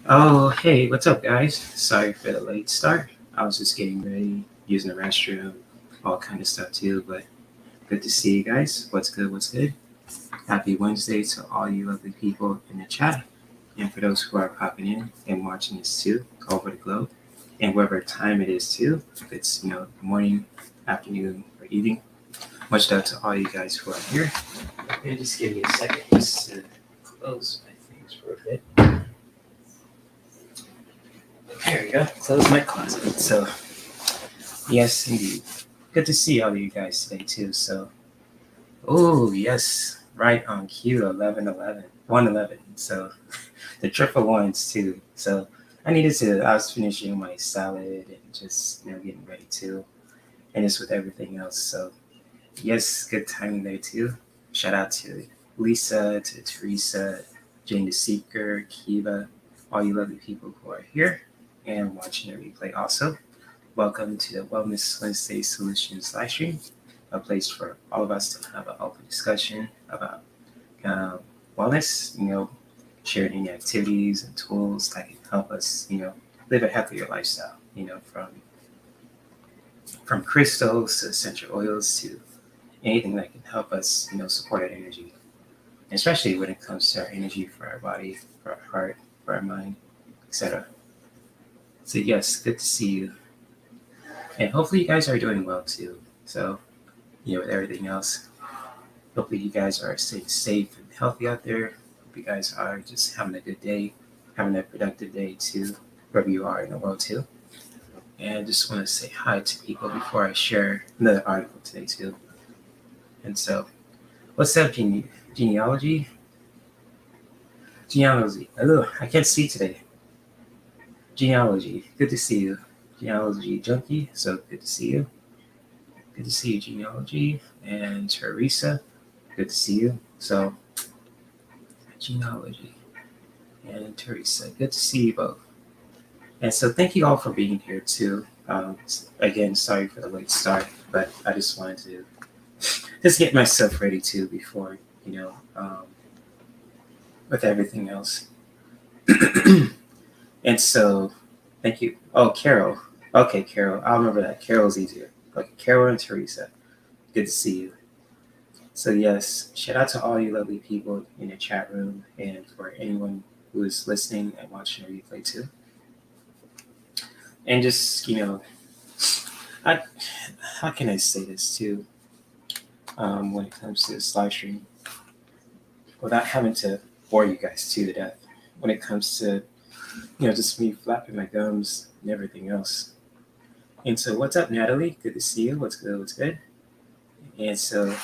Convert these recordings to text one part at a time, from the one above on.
Oh, hey, what's up, guys? Sorry for the late start. I was just getting ready, using the restroom, all kind of stuff too. But good to see you guys. What's good? What's good? Happy Wednesday to all you lovely people in the chat, and for those who are popping in and watching this too, over the globe, and whatever time it is too. If it's morning, afternoon, or evening. Much love to all you guys who are here. And just give me a second just to close my things for a bit. There we go. Close my closet. So, yes, indeed. Good to see all of you guys today, too. So, oh, yes, right on cue, 11:11, 1:11. So, the triple ones, too. So, I was finishing my salad and just, getting ready, too. And just with everything else. So, yes, good timing there, too. Shout out to Lisa, to Teresa, Jane the Seeker, Kiva, all you lovely people who are here and watching the replay also. Welcome to the Wellness Wednesday Solutions live stream, a place for all of us to have an open discussion about wellness, sharing any activities and tools that can help us, live a healthier lifestyle, from crystals to essential oils to anything that can help us, support our energy, especially when it comes to our energy for our body, for our heart, for our mind, etc. So yes, good to see you. And hopefully you guys are doing well too. So, with everything else, hopefully you guys are staying safe and healthy out there. Hope you guys are just having a good day, having a productive day too, wherever you are in the world too. And I just want to say hi to people before I share another article today too. And so, what's up, genealogy? Genealogy. Hello, I can't see today. Genealogy. Good to see you. Genealogy junkie. So good to see you. Good to see you, genealogy. And Teresa. Good to see you. So, genealogy and Teresa. Good to see you both. And so, thank you all for being here too. Again, sorry for the late start, but I just wanted to just get myself ready too before, with everything else. And so, thank you. Oh, Carol. Okay, Carol. I'll remember that. Carol's easier. Okay, Carol and Teresa. Good to see you. So, yes, shout out to all you lovely people in the chat room and for anyone who is listening and watching the replay too. And just, how can I say this too when it comes to this live stream without having to bore you guys to death when it comes to just me flapping my gums and everything else. And so, what's up, Natalie? Good to see you. What's good? What's good? And so,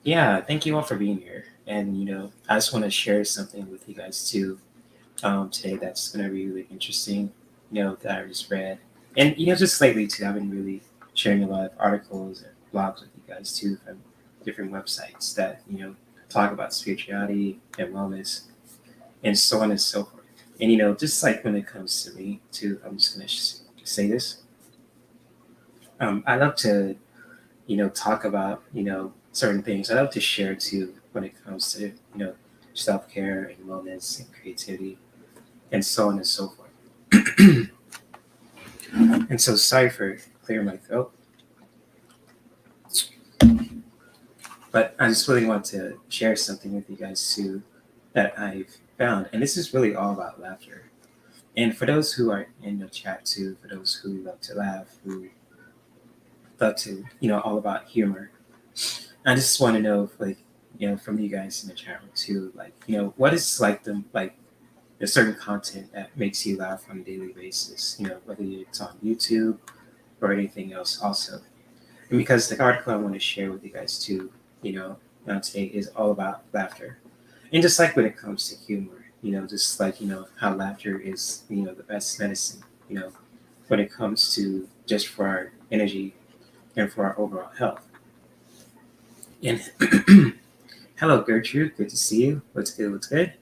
yeah, thank you all for being here. And, I just want to share something with you guys too today that's going to be really interesting, that I just read. And, just lately too, I've been really sharing a lot of articles and blogs with you guys too from different websites that, talk about spirituality and wellness and so on and so forth. And, just like when it comes to me too, I'm just going to say this. I love to, talk about, certain things. I love to share too when it comes to, self-care and wellness and creativity and so on and so forth. And so sorry for clearing my throat. But I just really want to share something with you guys too that I've found. And this is really all about laughter. And for those who are in the chat too, for those who love to laugh, who love to, all about humor, I just want to know, like, from you guys in the chat room too, like, what is like the certain content that makes you laugh on a daily basis, whether it's on YouTube or anything else also. And because the article I want to share with you guys too, today is all about laughter. And just like when it comes to humor, just like, how laughter is, the best medicine, when it comes to just for our energy and for our overall health. And hello, Gertrude. Good to see you. What's good? What's good?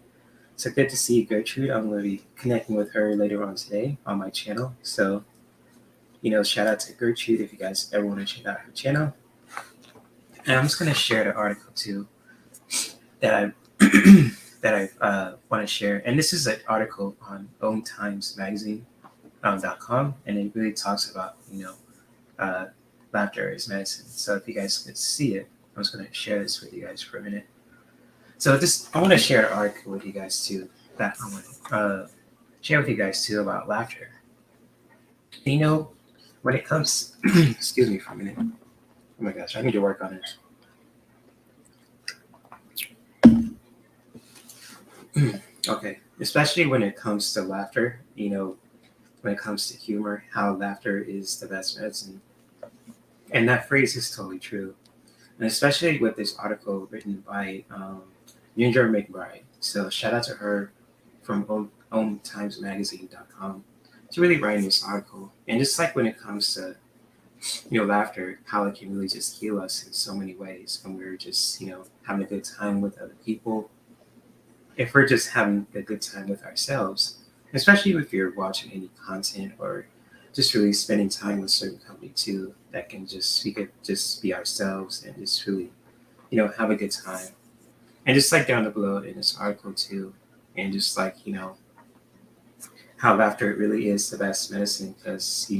So good to see you, Gertrude. I'm going to be connecting with her later on today on my channel. So, shout out to Gertrude if you guys ever want to check out her channel. And I'm just going to share the article too that I that I want to share, and this is an article on OwnTimesMagazine.com, and it really talks about laughter is medicine. So if you guys could see it, I was going to share this with you guys for a minute. So I want to share an article with you guys too that I want to share with you guys too about laughter. When it comes, excuse me for a minute. Oh my gosh, I need to work on it. Okay, especially when it comes to laughter, when it comes to humor, how laughter is the best medicine. And that phrase is totally true. And especially with this article written by Ginger McBride. So shout out to her from OwnTimesMagazine.com to really writing this article. And just like when it comes to, laughter, how it can really just heal us in so many ways when we're just, having a good time with other people. If we're just having a good time with ourselves, especially if you're watching any content or just really spending time with a certain company too, that can we could just be ourselves and just really, have a good time. And just like down below in this article too, and just like, how laughter really is the best medicine because,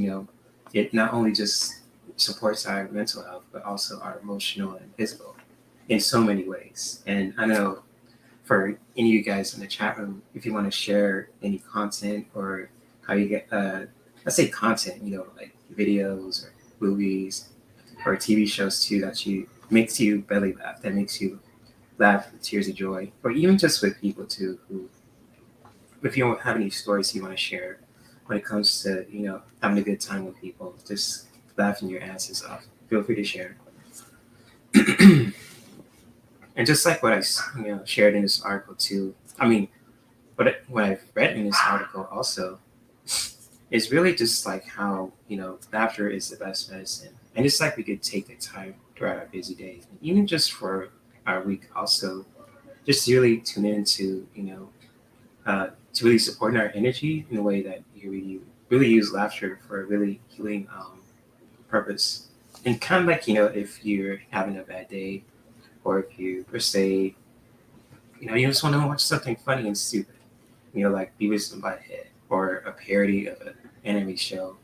it not only just supports our mental health, but also our emotional and physical in so many ways. And I know for any of you guys in the chat room, if you want to share any content or how you get, let's say content, like videos or movies or TV shows too, that makes you belly laugh, that makes you laugh with tears of joy, or even just with people too, who, if you don't have any stories you want to share when it comes to, having a good time with people, just laughing your asses off, feel free to share. And just like what I, shared in this article too, what I've read in this article also is really just like how, laughter is the best medicine. And it's like we could take the time throughout our busy days, and even just for our week also, just really tune into, to really support our energy in a way that you really use laughter for a really healing purpose. And kind of like, if you're having a bad day, or if you, per se, you just want to watch something funny and stupid, like Beavis and Butthead, or a parody of an anime show,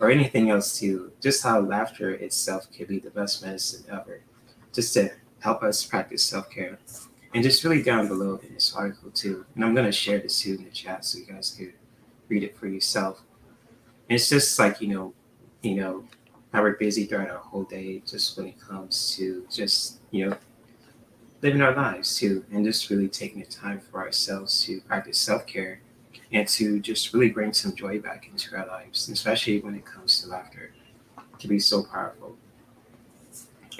or anything else too, just how laughter itself can be the best medicine ever, just to help us practice self-care. And just really down below in this article too, and I'm going to share this too in the chat so you guys could read it for yourself. And it's just like, how we're busy throughout our whole day, just when it comes to just, living our lives too, and just really taking the time for ourselves to practice self-care and to just really bring some joy back into our lives, especially when it comes to laughter. It can be so powerful.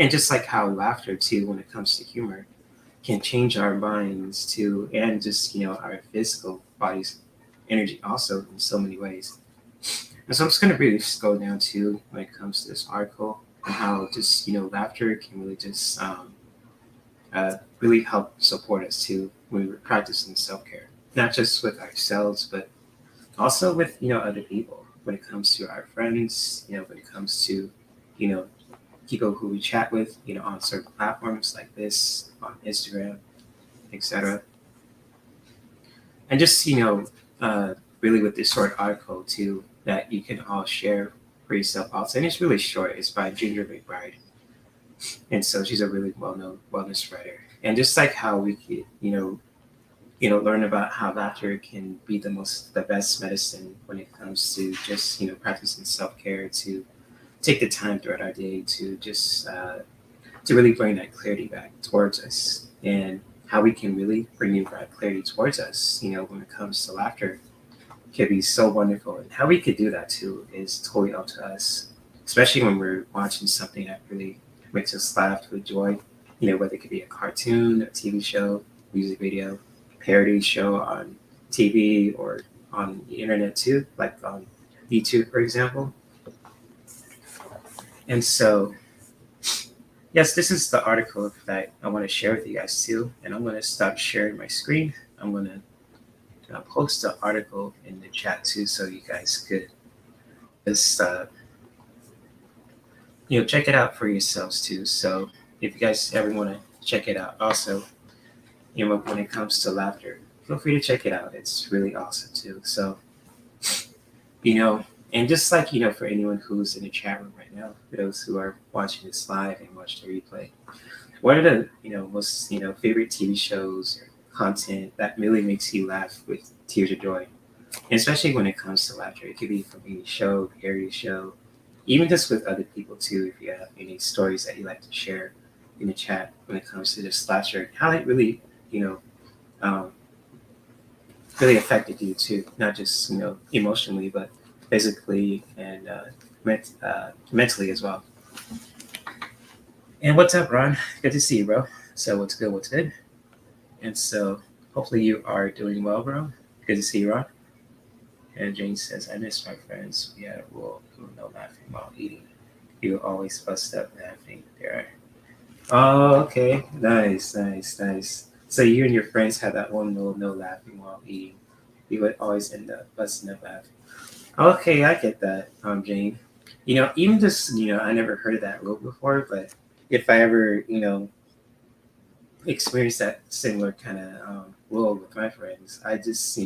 And just like how laughter too, when it comes to humor, can change our minds too, and just, our physical body's energy also in so many ways. And so I'm just going to really just go down to when it comes to this article and how just, laughter can really just really help support us too when we're practicing self-care, not just with ourselves, but also with, other people, when it comes to our friends, when it comes to, people who we chat with, on certain platforms like this, on Instagram, etc. And just, really with this short article too, that you can all share for yourself also. And it's really short. It's by Ginger McBride. And so she's a really well-known wellness writer. And just like how we could, learn about how laughter can be the best medicine when it comes to just, practicing self-care, to take the time throughout our day to just to really bring that clarity back towards us, and how we can really bring that clarity towards us, when it comes to laughter, can be so wonderful. And how we could do that too is totally up to us, especially when we're watching something that really makes us laugh with joy, whether it could be a cartoon, a TV show, music video, parody show on TV or on the internet too, like on YouTube, for example. And so, yes, this is the article that I want to share with you guys too. And I'm going to stop sharing my screen. I'm going to post the article in the chat too, so you guys could just, check it out for yourselves too. So if you guys ever want to check it out also, when it comes to laughter, feel free to check it out. It's really awesome too. So, and just like, for anyone who's in the chat room right now, for those who are watching this live and watch the replay, what are the, most, favorite TV shows or content that really makes you laugh with tears of joy? And especially when it comes to laughter, it could be from any show, area show, even just with other people too. If you have any stories that you like to share in the chat when it comes to just laughter, how it really, um, really affected you too, not just emotionally, but physically and mentally as well. And what's up, Ron? Good to see you, bro. So what's good? What's good? And so hopefully you are doing well, bro. Good to see you, Ron. And Jane says, I miss my friends. We had a rule, no laughing while eating. You always bust up laughing. There. Oh, okay. Nice. So you and your friends had that one rule, no laughing while eating. You would always end up busting up laughing. Okay, I get that, Jane. Even just, I never heard of that rule before, but if I ever, experience that similar kind of rule with my friends, I just,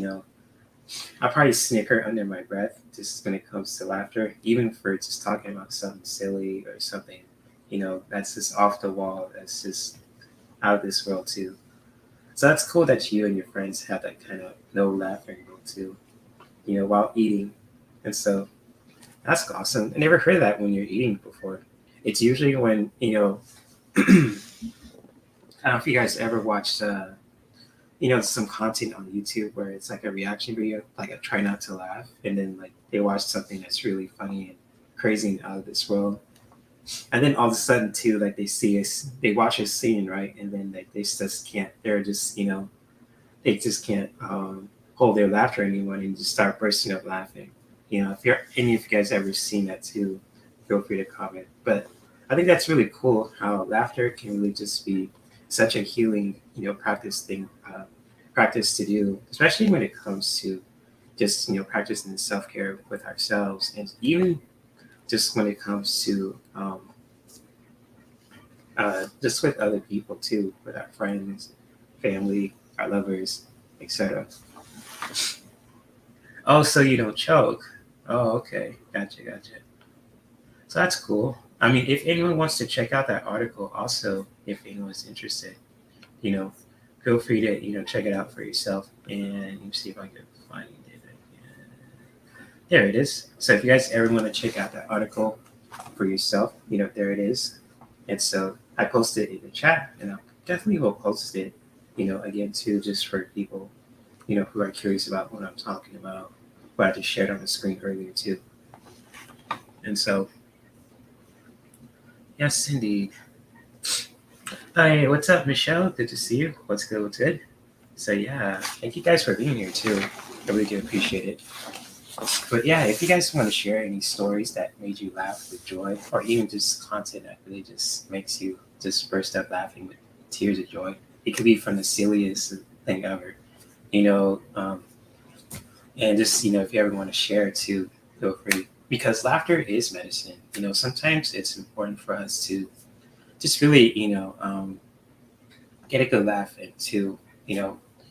I probably snicker under my breath just when it comes to laughter, even for just talking about something silly or something, that's just off the wall, that's just out of this world too. So that's cool that you and your friends have that kind of no laughing rule too, while eating. And so that's awesome. I never heard of that when you're eating before. It's usually when, I don't know if you guys ever watched some content on YouTube where it's like a reaction video, like a try not to laugh, and then like they watch something that's really funny and crazy and out of this world, and then all of a sudden too, like they watch a scene, right, and then like they just can't, they just can't hold their laughter anymore and just start bursting up laughing. If any of you guys ever seen that too, feel free to comment. But I think that's really cool how laughter can really just be such a healing, practice to do, especially when it comes to just, practicing self-care with ourselves, and even just when it comes to just with other people too, with our friends, family, our lovers, etc. Oh, so you don't choke. Oh, okay. Gotcha. So that's cool. I mean, if anyone wants to check out that article, also, if anyone's interested, feel free to, check it out for yourself. And let me see if I can find it again. There it is. So if you guys ever want to check out that article for yourself, there it is. And so I posted it in the chat, and I definitely will post it, again too, just for people, who are curious about what I'm talking about, what I just shared on the screen earlier too. And so, yes, indeed. Hi, what's up, Michelle? Good to see you. What's good? So yeah, thank you guys for being here too. I really do appreciate it. But yeah, if you guys want to share any stories that made you laugh with joy, or even just content that really just makes you just burst up laughing with tears of joy, it could be from the silliest thing ever, and just, if you ever want to share too, feel free. Because laughter is medicine. Sometimes it's important for us to just really, get a good laugh into,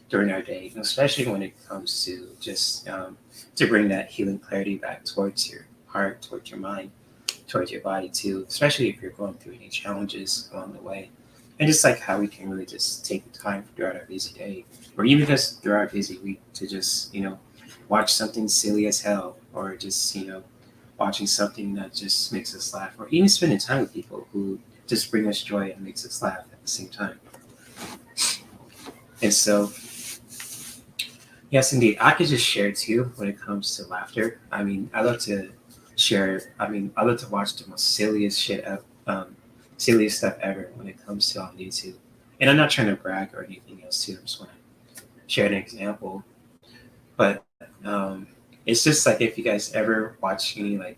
during our day, especially when it comes to just to bring that healing clarity back towards your heart, towards your mind, towards your body too, especially if you're going through any challenges along the way. And just like how we can really just take the time throughout our busy day, or even just throughout our busy week, to just, watch something silly as hell, or just, watching something that just makes us laugh, or even spending time with people who just bring us joy and makes us laugh at the same time. And so, yes, indeed, I could just share too when it comes to laughter. I mean, I love to share. I mean, I love to watch the most silliest silliest stuff ever when it comes to on YouTube. And I'm not trying to brag or anything else too. I just want to share an example. But it's just like, if you guys ever watch any like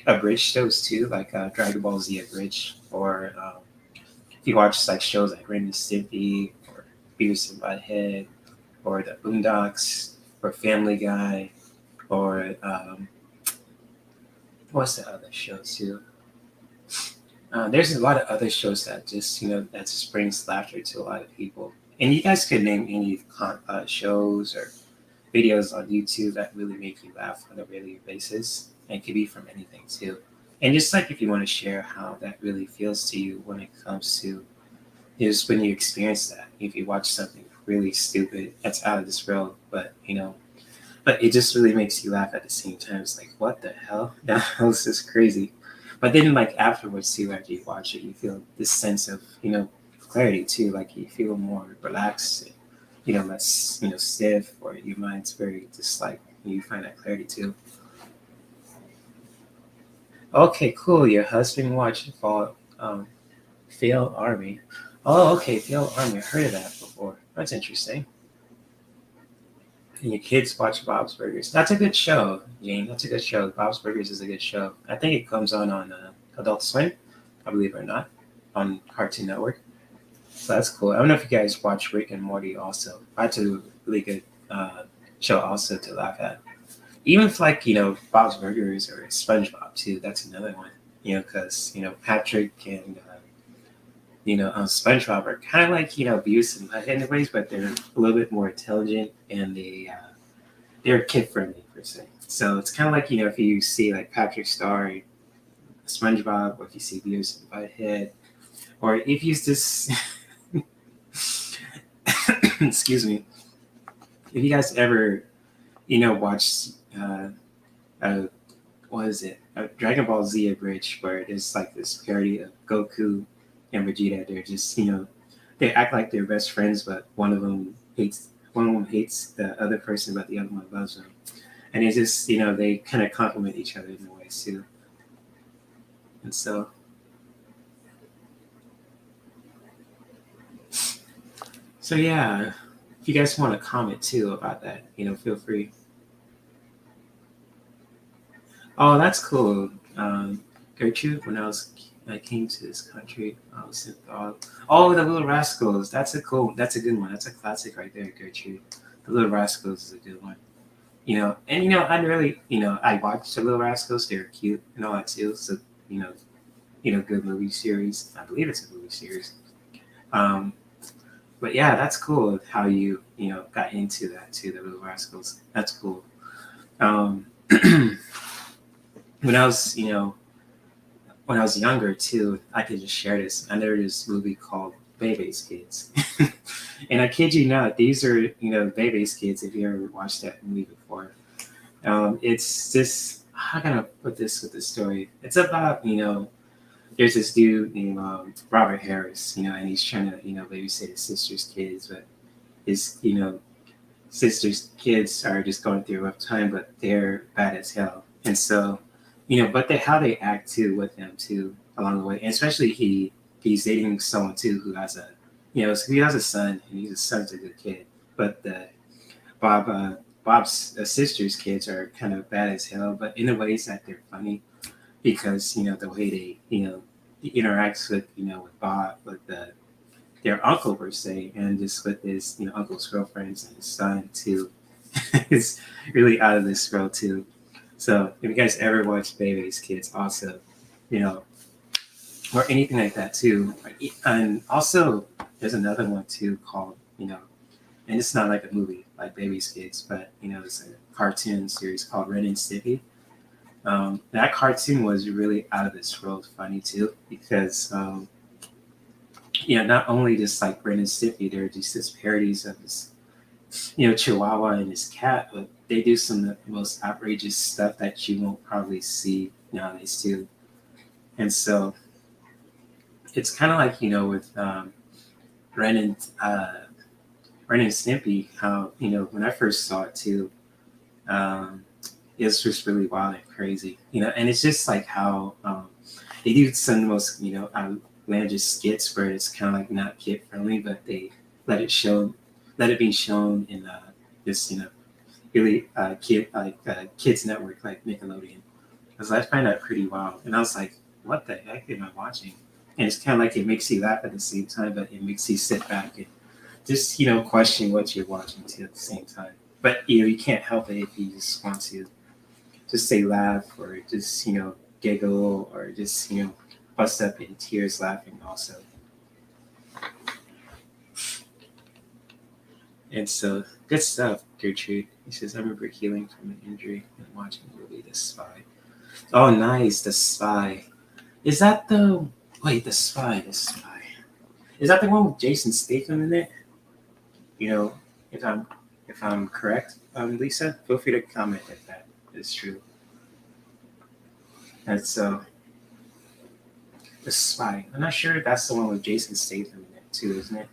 abridged shows too, like Dragon Ball Z abridged, or if you watch like shows like Ren and Stimpy, or Beavis and Butthead, or the Boondocks, or Family Guy, or what's the other show too? There's a lot of other shows that just, that just brings laughter to a lot of people. And you guys could name any shows or videos on YouTube that really make you laugh on a regular basis. And it could be from anything too. And just like if you want to share how that really feels to you when it comes to just when you experience that. If you watch something really stupid that's out of this world, but but it just really makes you laugh at the same time. It's like, what the hell? That was just crazy. But then like afterwards too, after you watch it, you feel this sense of, clarity too. Like you feel more relaxed, less, stiff, or your mind's very just like you find that clarity too. Okay, cool. Your husband watched Fail Army. Oh, okay, Fail Army. I heard of that before. That's interesting. And your kids watch Bob's Burgers. That's a good show, Jane. That's a good show. Bob's Burgers is a good show. I think it comes on Adult Swim, I believe it or not, on Cartoon Network. So that's cool. I don't know if you guys watch Rick and Morty also. That's a really good show also to laugh at. Even if like, Bob's Burgers or SpongeBob too, that's another one. Because, Patrick and, SpongeBob are kind of like, Beavis and Butthead in ways, but they're a little bit more intelligent and they're kid friendly per se. So it's kind of like, if you see like Patrick Star, SpongeBob, or if you see Beavis and Butthead, or if you just, excuse me, if you guys ever, watch, what is it? A Dragon Ball Z Abridged, where there's like this parody of Goku and Vegeta. They're just, they act like they're best friends, but one of them hates the other person, but the other one loves them. And it's just, they kind of complement each other in a way too. And so yeah, if you guys want to comment too about that, feel free. Oh, that's cool. Gertrude, when I came to this country, I was in oh, the Little Rascals. That's a good one. That's a classic right there, Gertrude. The Little Rascals is a good one. And I really, I watched the Little Rascals. They're cute and all that too. So, good movie series. I believe it's a movie series. But yeah, that's cool how you, got into that too, the Little Rascals. That's cool. When I was, when I was younger too, I could just share this. I know this movie called Bebe's Kids. And I kid you not, these are, Bebe's Kids, if you ever watched that movie before. It's this, how can I put this with the story? It's about, there's this dude named Robert Harris, and he's trying to, babysit his sister's kids, but his, sister's kids are just going through a rough time, but they're bad as hell. And so, but how they act too with them too along the way, and especially he's dating someone too who has a, he has a son, and he's such a good kid, but Bob's sister's kids are kind of bad as hell, but in the ways that they're funny because the way they he interacts with with Bob, with their uncle per se, and just with his uncle's girlfriends and his son too. It's really out of this world too. So if you guys ever watch Bebe's Kids, also, or anything like that too, and also there's another one too called and it's not like a movie like Baby's Kids, but it's a cartoon series called Ren and Stimpy. That cartoon was really out of this world funny too, because not only just like Ren and Stimpy, they're just this parodies of this Chihuahua and his cat, but they do some of the most outrageous stuff that you won't probably see nowadays too. And so it's kind of like with Ren and Ren and Stimpy, how when I first saw it too, it's just really wild and crazy, and it's just like how they do some of the most outlandish skits where it's kind of like not kid friendly, but they let it be shown in this really kids network like Nickelodeon. Because I find that pretty wild, and I was like, what the heck am I watching? And it's kind of like it makes you laugh at the same time, but it makes you sit back and just question what you're watching too at the same time. But you can't help it if you just want to just say laugh or just giggle or just bust up in tears laughing also. And so, good stuff, Gertrude. He says, I remember healing from an injury and watching the movie The Spy. Oh, nice, The Spy. Is that the wait? The Spy. The Spy. Is that the one with Jason Statham in it? You know, if I'm correct, Lisa, feel free to comment if that is true. That's The Spy. I'm not sure if that's the one with Jason Statham in it too, isn't it?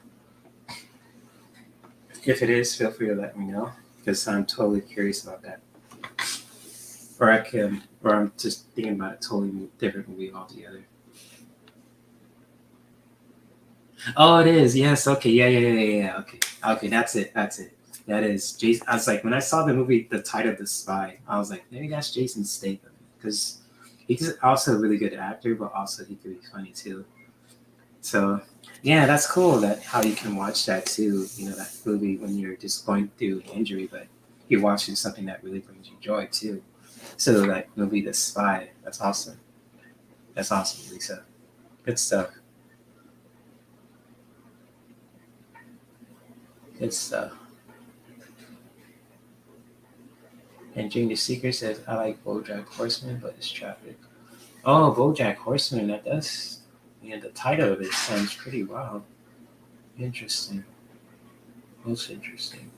If it is, feel free to let me know because I'm totally curious about that. Or I'm just thinking about a totally different movie altogether. Oh, it is. Yes. Okay. Yeah. Okay. Okay. That's it. That's it. That is Jason. I was like, when I saw the movie, the title of The Spy, I was like, maybe that's Jason Statham because he's also a really good actor, but also he could be funny too. So, yeah, that's cool that how you can watch that too. You know, that movie when you're just going through an injury, but you're watching something that really brings you joy too. So, that movie, The Spy, that's awesome. That's awesome, Lisa. Good stuff. Good stuff. And Jane the Secret says, I like BoJack Horseman, but it's traffic. Oh, BoJack Horseman, that does. Yeah, the title of it sounds pretty wild. Interesting. Most interesting.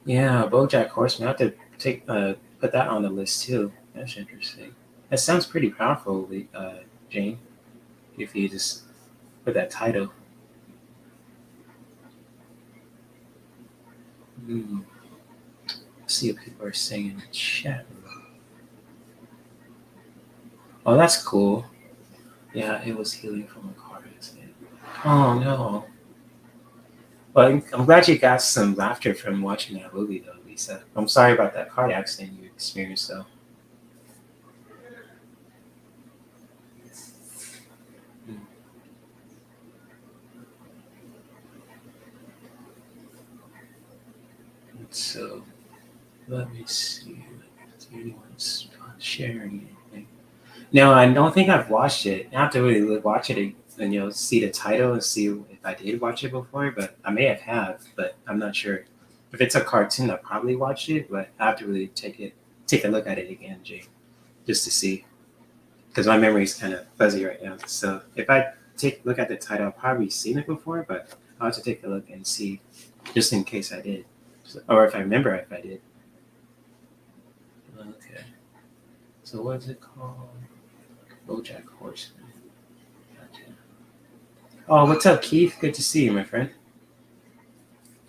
Yeah, BoJack Horseman. I have to put that on the list too. That's interesting. That sounds pretty powerful, Jane. If you just put that title. Mm. See what people are saying in the chat. Oh, that's cool. Yeah, it was healing from a car accident. Oh no. Well, I'm glad you got some laughter from watching that movie, though, Lisa. I'm sorry about that car accident you experienced, though. Mm. So, let me see. Does anyone share anything? No, I don't think I've watched it. I have to really watch it and see the title and see if I did watch it before. But I may have, but I'm not sure. If it's a cartoon, I'll probably watch it, but I have to really take a look at it again, Jane, just to see. Because my memory is kind of fuzzy right now. So if I take a look at the title, I've probably seen it before, but I'll have to take a look and see, just in case I did, or if I remember if I did. Okay. So what is it called? BoJack Horseman. Gotcha. Oh, what's up, Keith? Good to see you, my friend.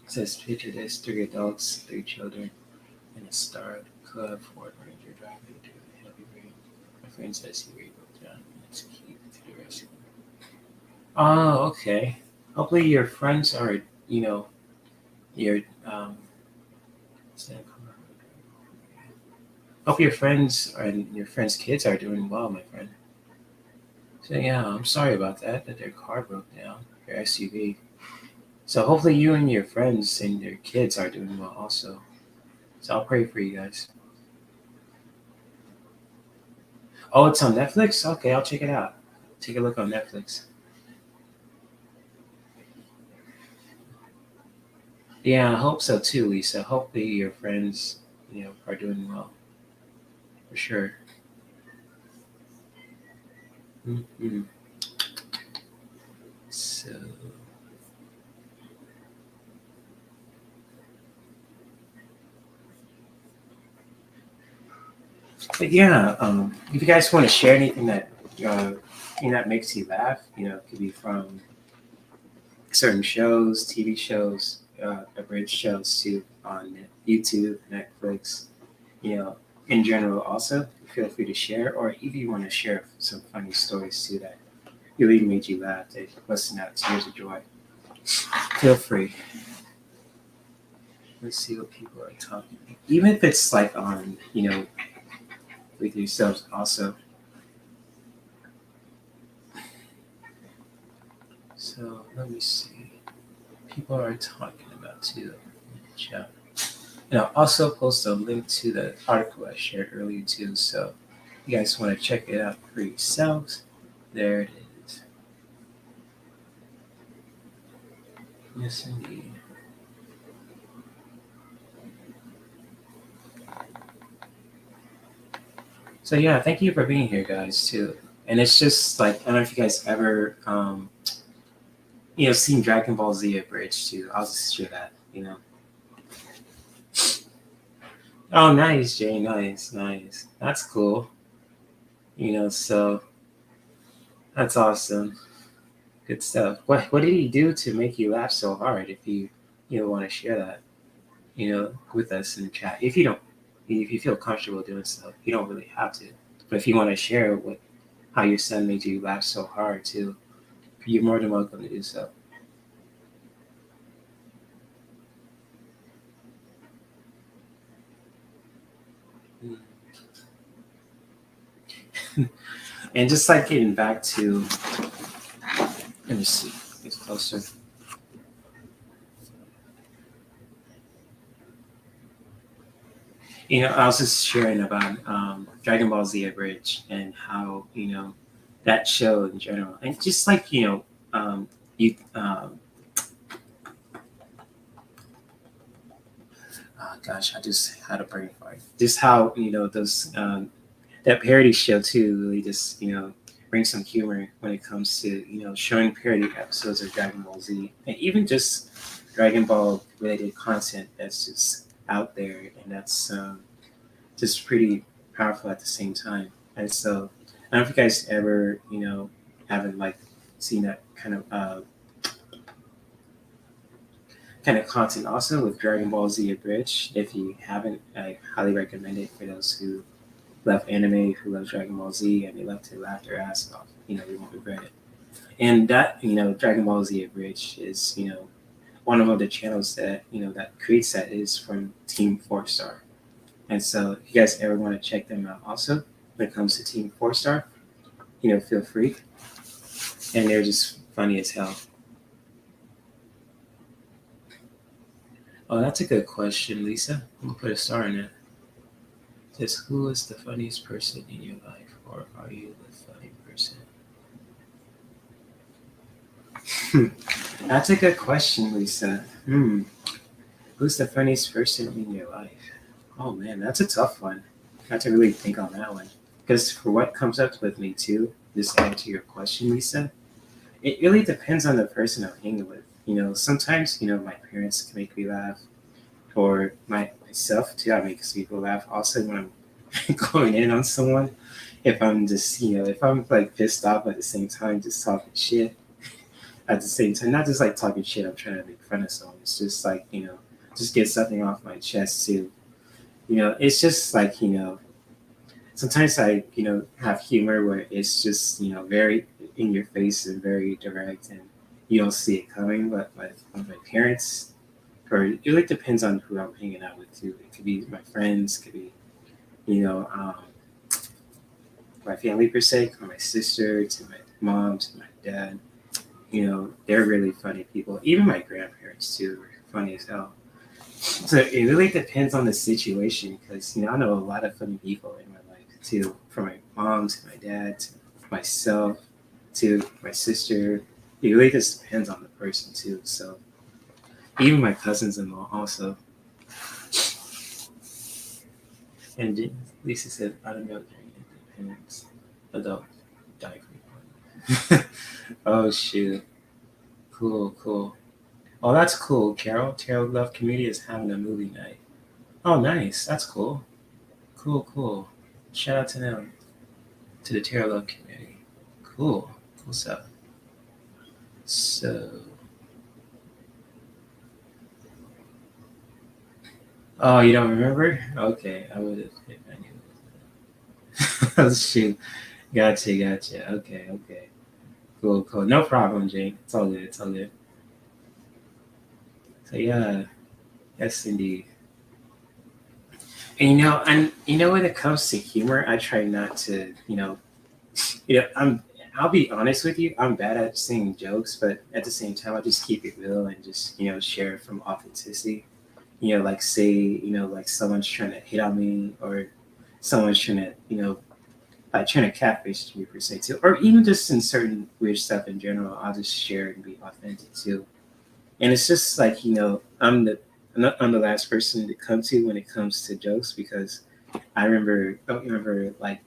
It says picture this: 3 adults, 3 children, and a starred club Ford Ranger driving to a heavy rain. My friend says he really broke down. Let's keep to the rescue. Oh, okay. Hopefully your friends are, your hope your friends and your friends' kids are doing well, my friend. So yeah, I'm sorry about that their car broke down, their SUV. So hopefully you and your friends and your kids are doing well also. So I'll pray for you guys. Oh, it's on Netflix? Okay, I'll check it out. Take a look on Netflix. Yeah, I hope so too, Lisa. Hopefully your friends, are doing well. For sure. Hmm. So, but yeah, if you guys want to share anything that that makes you laugh, it could be from certain shows, TV shows, abridged shows too on YouTube, Netflix, in general. Also, feel free to share, or if you want to share some funny stories too that really made you laugh, that busting out tears of joy. Feel free. Let's see what people are talking. Even if it's like on, with yourselves also. So let me see. People are talking about too in the chat. And I'll also post a link to the article I shared earlier too. So if you guys want to check it out for yourselves, there it is. Yes, indeed. So yeah, thank you for being here, guys, too. And it's just like I don't know if you guys ever, seen Dragon Ball Z abridged too. I'll just share that, Oh, nice, Jay. Nice, nice. That's cool. So that's awesome. Good stuff. What did he do to make you laugh so hard? If you want to share that, with us in the chat. If you don't, if you feel comfortable doing so, you don't really have to. But if you want to share how your son made you laugh so hard too, you're more than welcome to do so. And just like getting back to, let me see, it's closer. I was just sharing about Dragon Ball Z Abridged and how that show in general, and just like you. Oh gosh, I just had a brain fart. Just how those that parody show too really just brings some humor when it comes to showing parody episodes of Dragon Ball Z, and even just Dragon Ball related content that's just out there, and that's just pretty powerful at the same time. And so I don't know if you guys ever haven't like seen that kind of content also with Dragon Ball Z Abridged. If you haven't, I highly recommend it for those who love anime, who love Dragon Ball Z, and they love to laugh their ass off. They won't regret it. And that Dragon Ball Z Abridged is one of the channels that that creates that is from Team 4-Star. And so if you guys ever want to check them out also when it comes to Team 4-Star, feel free. And they're just funny as hell. Oh, that's a good question, Lisa. I'm gonna put a star in it. Says, who is the funniest person in your life, or are you the funny person? That's a good question, Lisa. Who's the funniest person in your life? Oh man, that's a tough one. I have to really think on that one. Because for what comes up with me too, just to answer your question, Lisa, it really depends on the person I'm hanging with. Sometimes my parents can make me laugh, or myself too. I make people laugh. Also, when I'm going in on someone, if I'm just if I'm like pissed off at the same time, just talking shit at the same time, not just like talking shit. I'm trying to make fun of someone. It's just like just get something off my chest too. It's just like sometimes I have humor where it's just very in your face and very direct, and you don't see it coming. But with my parents, or it really depends on who I'm hanging out with too. It could be my friends, could be my family per se, or my sister, to my mom, to my dad. They're really funny people. Even my grandparents too are funny as hell. So it really depends on the situation, because I know a lot of funny people in my life too, from my mom to my dad to myself to my sister. It really just depends on the person too. So even my cousins-in-law also. And Lisa said, I don't know during independence, adult diaper. Oh shoot, cool. Oh, that's cool, Carol. Tarot Love Community is having a movie night. Oh, nice. That's cool. Cool. Shout out to them, to the Tarot Love Community. Cool stuff. So, oh, you don't remember? Okay, I would have if I knew. Oh, shoot. Gotcha. Okay. Cool. No problem, Jane. It's all good. So, yeah, yes, indeed. And when it comes to humor, I try not to, I'll be honest with you, I'm bad at saying jokes, but at the same time, I just keep it real and just, share from authenticity. Like say, like someone's trying to hit on me, or someone's trying to, like trying to catfish me per se too, or even just in certain weird stuff in general, I'll just share and be authentic too. And it's just like, I'm the last person to come to when it comes to jokes, because don't remember like,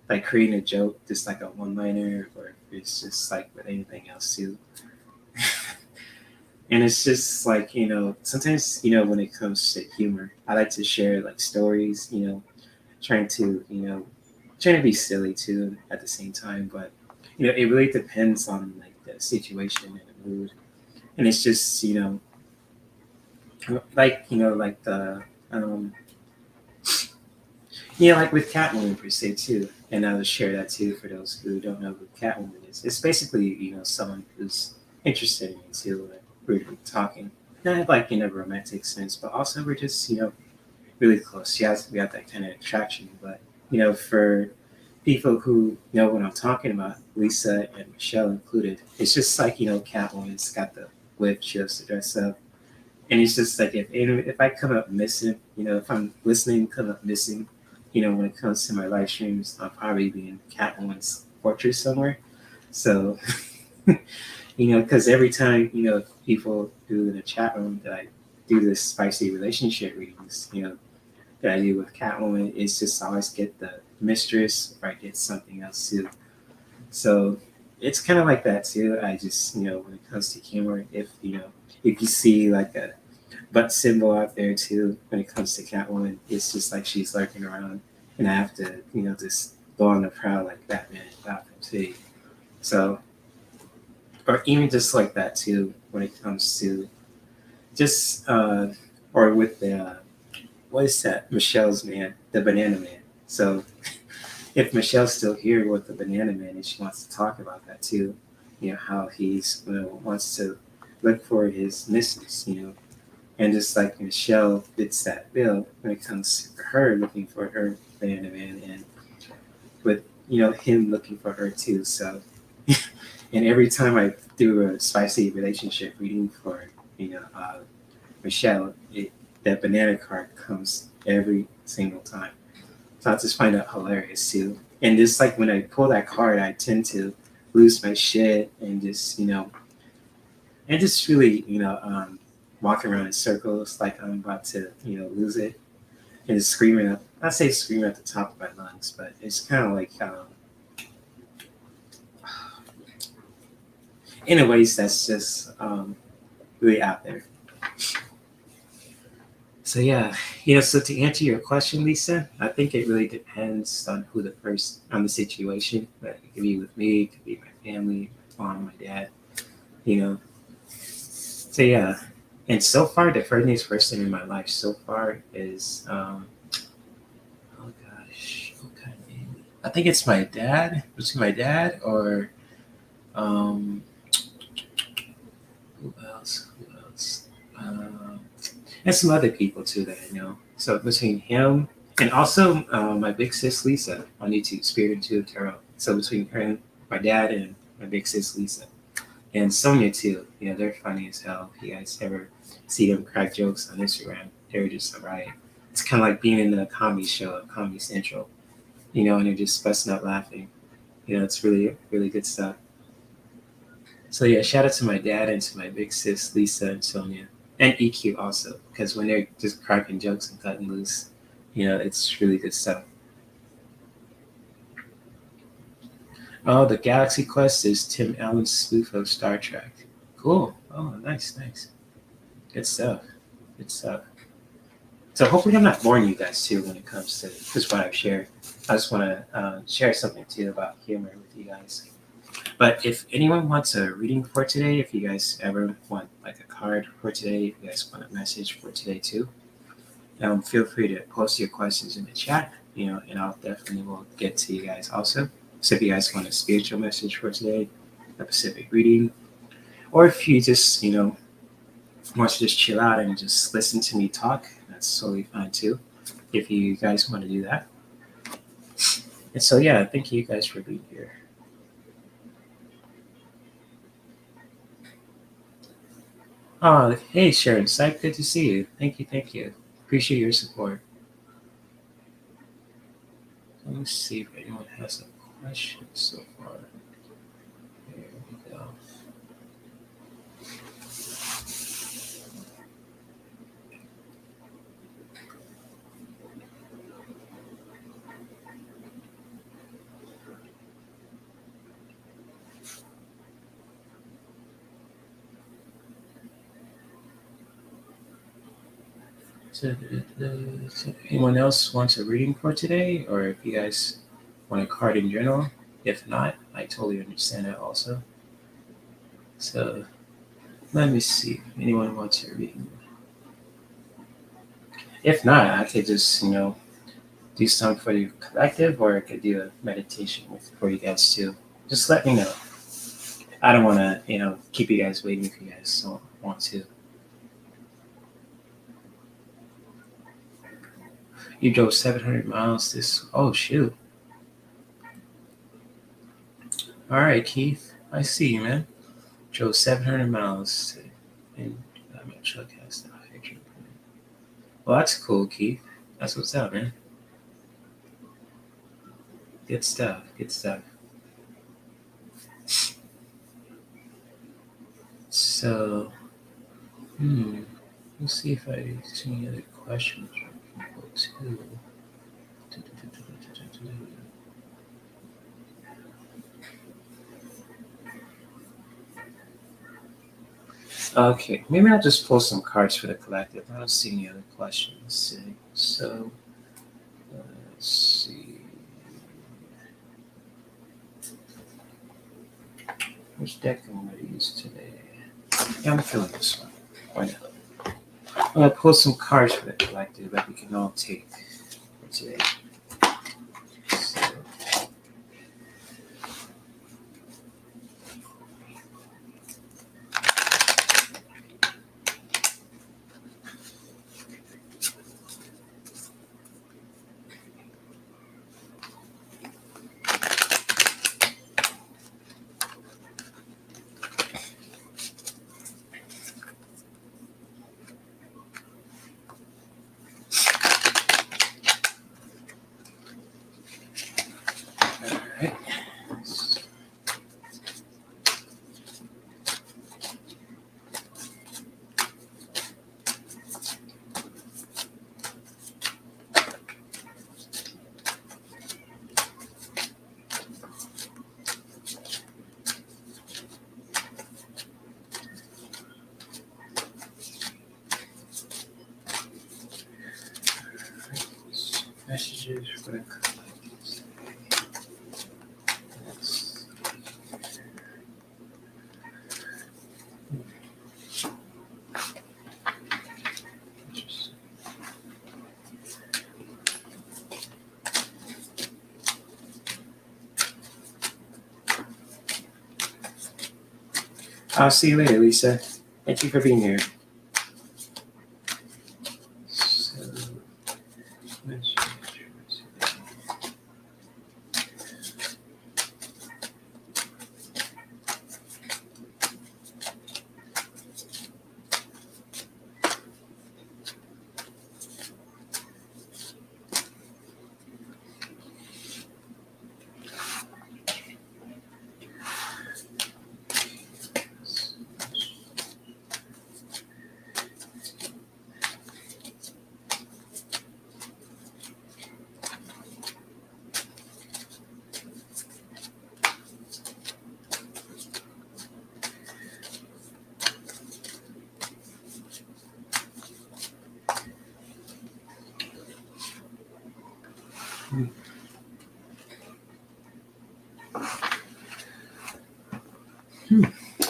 like creating a joke, just like a one-liner, or if it's just like with anything else too. And it's just like, sometimes, when it comes to humor, I like to share like stories, trying to, trying to be silly too at the same time. But, it really depends on like the situation and the mood. And it's just, like the, like with Catwoman per se too. And I'll share that too for those who don't know who Catwoman is. It's basically, someone who's interested in me too. Like, we're talking, not like in a romantic sense, but also we're just, really close. Yes, we have that kind of attraction. But, for people who know what I'm talking about, Lisa and Michelle included, it's just like, Catwoman's got the whip, she loves to dress up. And it's just like, if I come up missing, if I'm listening, come up missing, when it comes to my live streams, I'll probably be in Catwoman's fortress somewhere. So, because every time, people do in the chat room that I do this spicy relationship readings, that I do with Catwoman, it's just I always get the mistress, or I get something else too. So it's kind of like that too. I just, when it comes to humor, if you see like a butt symbol out there too, when it comes to Catwoman, it's just like she's lurking around, and I have to, just go on the prowl like Batman and Gotham City. So, or even just like that too, when it comes to just, or with the, what is that? Michelle's man, the Banana Man. So, if Michelle's still here with the Banana Man and she wants to talk about that too, how he's, wants to look for his missus, and just like Michelle fits that bill when it comes to her looking for her Banana Man, and with, him looking for her too. So, and every time I do a spicy relationship reading for, Michelle, that banana card comes every single time. So I just find that hilarious too. And just like when I pull that card, I tend to lose my shit and just, and just really, walk around in circles like I'm about to, lose it, and just screaming up. I say screaming at the top of my lungs, but it's kind of like, in a ways that's just really out there. So yeah, so to answer your question, Lisa, I think it really depends on on the situation. But it could be with me, it could be my family, my mom, my dad, you know. So yeah, and so far the funniest person in my life so far is, oh gosh, what kind of name? I think it's my dad. Between my dad or, um, who else? Who else? And some other people too that I know. So between him and also, my big sis Lisa on YouTube, Spirit Intuitive Tarot. So between her and my dad and my big sis Lisa and Sonia too, they're funny as hell. If you guys ever see them crack jokes on Instagram, they're just alright. It's kind of like being in a comedy show, Comedy Central, and they're just busting out laughing. It's really, really good stuff. So yeah, shout out to my dad and to my big sis Lisa and Sonia, and EQ also, because when they're just cracking jokes and cutting loose, it's really good stuff. Oh, the Galaxy Quest is Tim Allen's spoof of Star Trek. Cool. Oh, nice, nice. Good stuff. Good stuff. So hopefully I'm not boring you guys too when it comes to just what I've shared. I just want to share something too about humor with you guys. But if anyone wants a reading for today, if you guys ever want like a card for today, if you guys want a message for today too, feel free to post your questions in the chat, and I'll definitely will get to you guys also. So if you guys want a spiritual message for today, a specific reading, or if you just, want to just chill out and just listen to me talk, that's totally fine too, if you guys want to do that. And so, yeah, thank you guys for being here. Oh, hey, Sharon, Sype, good to see you. Thank you, thank you. Appreciate your support. Let me see if anyone has a question so far. There we go. So, anyone else wants a reading for today, or if you guys want a card in general? If not, I totally understand that also. So let me see if anyone wants a reading. If not, I could just do something for the collective, or I could do a meditation for you guys too. Just let me know. I don't want to keep you guys waiting if you guys don't want to. You drove 700 miles this. Oh shoot! All right, Keith. I see you, man. Drove 700 miles and my truck has the hydrogen. Well, that's cool, Keith. That's what's up, man. Good stuff. Good stuff. So, let's see if I see any other questions from people too. Okay, maybe I'll just pull some cards for the collective. I don't see any other questions. So, let's see. Which deck am I going to use today? Yeah, I'm feeling this one. Why not? I'm going to pull some cards for the collective that we can all take for today. Messages for the collective. I'll see you later, Lisa. Thank you for being here.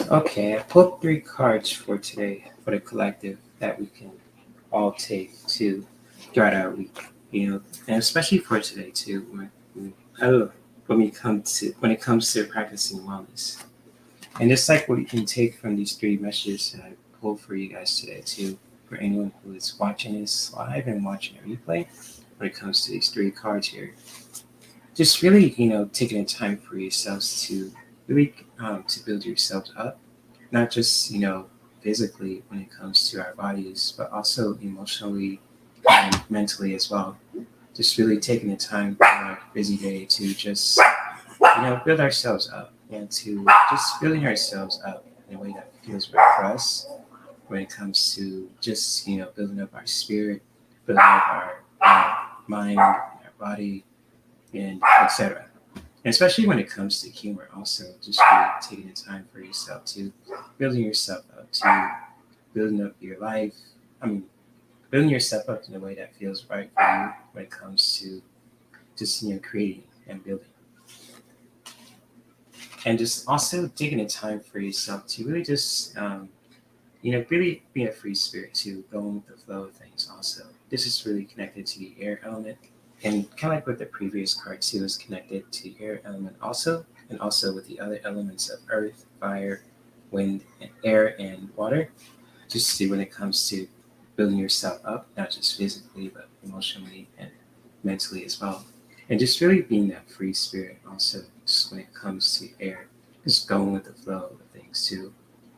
Okay, I pulled 3 cards for today for the collective that we can all take to throughout our week, and especially for today too. When it comes to practicing wellness, and just like what you can take from these 3 messages that I pulled for you guys today too, for anyone who is watching this live and watching a replay, when it comes to these 3 cards here, just really taking the time for yourselves to really to build yourselves up, not just physically when it comes to our bodies, but also emotionally and mentally as well. Just really taking the time for our busy day to just build ourselves up, and to just building ourselves up in a way that feels right for us when it comes to just building up our spirit, building up our mind, our body, and etc. And especially when it comes to humor, also just really taking the time for yourself to building yourself up, to building up your life. building yourself up in a way that feels right for you when it comes to just creating and building. And just also taking the time for yourself to really just really be a free spirit, to go with the flow of things. Also, this is really connected to the air element, and kind of like with the previous card too, is connected to the air element also, and also with the other elements of earth, fire, wind, and air, and water. Just see when it comes to building yourself up, not just physically, but emotionally and mentally as well. And just really being that free spirit also, just when it comes to air, just going with the flow of things too.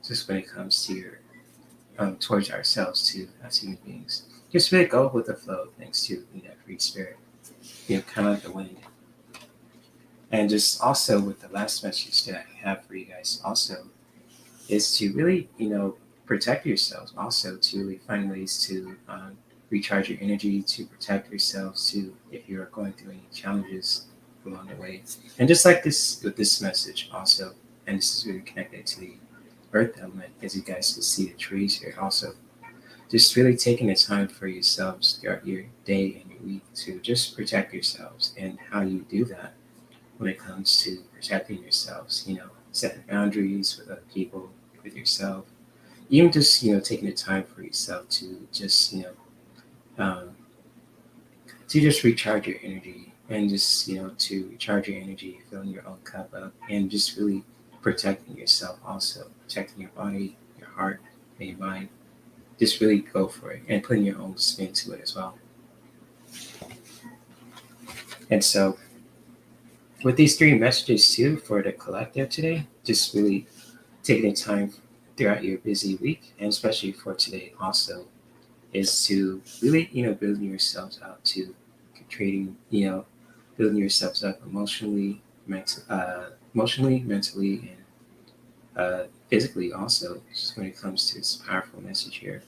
Just when it comes to your towards ourselves too, as human beings. Just really go with the flow of things too, being that free spirit. Kind of like the wind. And just also with the last message that I have for you guys also is to really, protect yourselves. Also to really find ways to recharge your energy, to protect yourselves, to if you're going through any challenges along the way. And just like this with this message also, and this is really connected to the earth element, as you guys can see the trees here also. Just really taking the time for yourselves throughout your day and your week to just protect yourselves, and how you do that when it comes to protecting yourselves, setting boundaries with other people, with yourself, even just, taking the time for yourself to just, to just recharge your energy, and just, to recharge your energy, filling your own cup up, and just really protecting yourself also, protecting your body, your heart, and your mind. Just really go for it and putting your own spin to it as well. And so with these 3 messages too for the collective today, just really taking the time throughout your busy week, and especially for today also, is to really, building yourselves out, to creating, building yourselves up emotionally, mentally, and physically also, just when it comes to this powerful message here.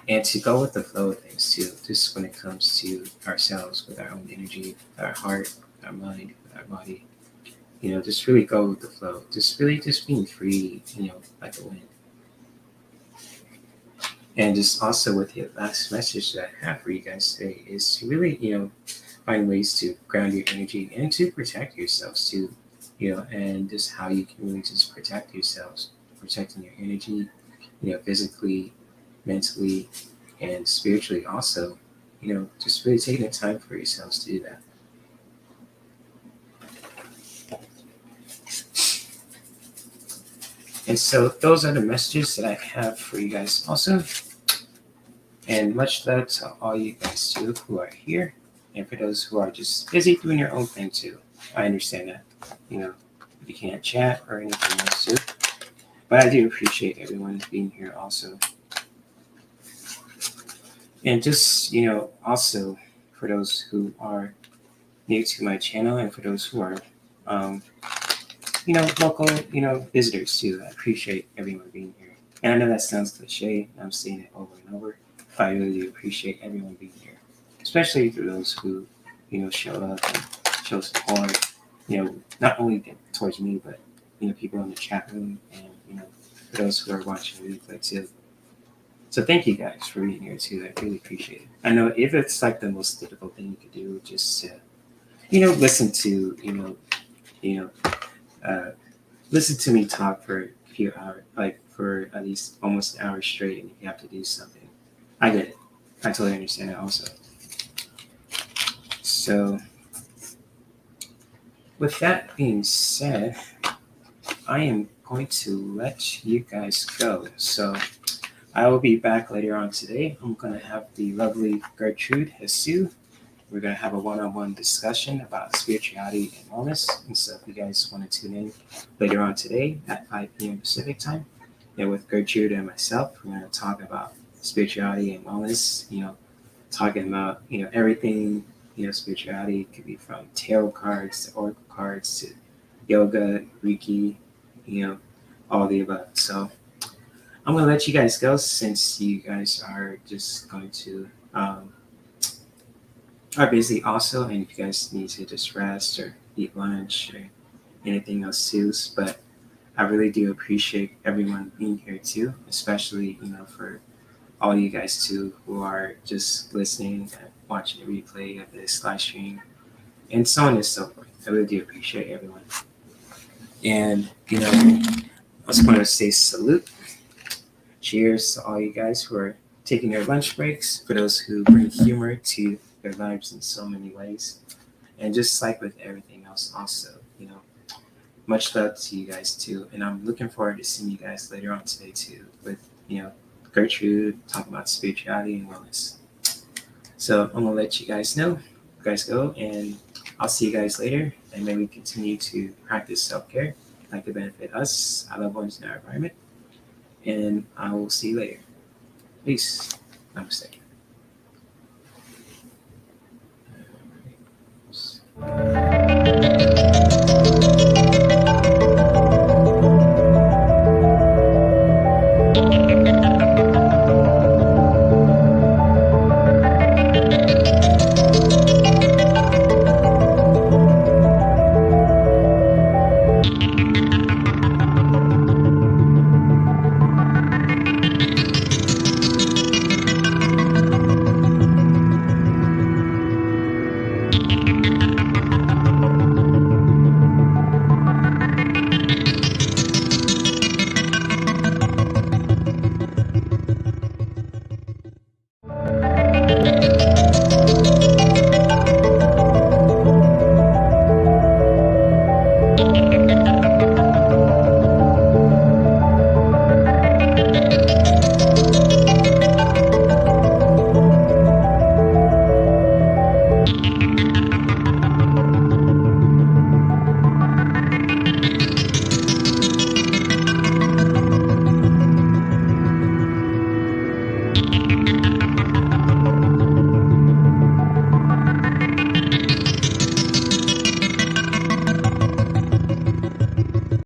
And to go with the flow of things too, just when it comes to ourselves, with our own energy, with our heart, with our mind, with our body. Just really go with the flow. Just really just being free, like the wind. And just also with the last message that I have for you guys today is to really, find ways to ground your energy and to protect yourselves too, and just how you can really just protect yourselves, protecting your energy, physically, mentally, and spiritually also, just really taking the time for yourselves to do that. And so those are the messages that I have for you guys also. And much love to all you guys too who are here. And for those who are just busy doing your own thing too. I understand that. You can't chat or anything else too. But I do appreciate everyone being here also. And just, also for those who are new to my channel, and for those who are local, visitors too. I appreciate everyone being here. And I know that sounds cliche, I'm saying it over and over, but I really do appreciate everyone being here, especially for those who, show up and show support, not only towards me, but, people in the chat room, and, for those who are watching the replay too. So thank you guys for being here too. I really appreciate it. I know if it's like the most difficult thing you could do, just to, listen to, listen to me talk for a few hours, like for at least almost an hour straight, and if you have to do something, I get it. I totally understand it also. So with that being said, I am going to let you guys go. So I will be back later on today. I'm going to have the lovely Gertrude Jesus. We're going to have a one-on-one discussion about spirituality and wellness. And so if you guys want to tune in later on today at 5 p.m. Pacific time, with Gertrude and myself, we're going to talk about spirituality and wellness, talking about, everything, spirituality. It could be from tarot cards to oracle cards to yoga, Reiki, all the above. So I'm going to let you guys go, since you guys are just going to are busy also, and if you guys need to just rest or eat lunch or anything else too. But I really do appreciate everyone being here too, especially for all you guys too who are just listening, watching the replay of this live stream, and so on and so forth. I really do appreciate everyone. And, I just want to say salute. Cheers to all you guys who are taking your lunch breaks, for those who bring humor to their lives in so many ways. And just like with everything else also, much love to you guys too. And I'm looking forward to seeing you guys later on today too with, Gertrude talking about spirituality and wellness. So I'm going to let you guys know. You guys go, and I'll see you guys later. And may we continue to practice self-care like to benefit us, our loved ones, in our environment. And I will see you later. Peace. Namaste.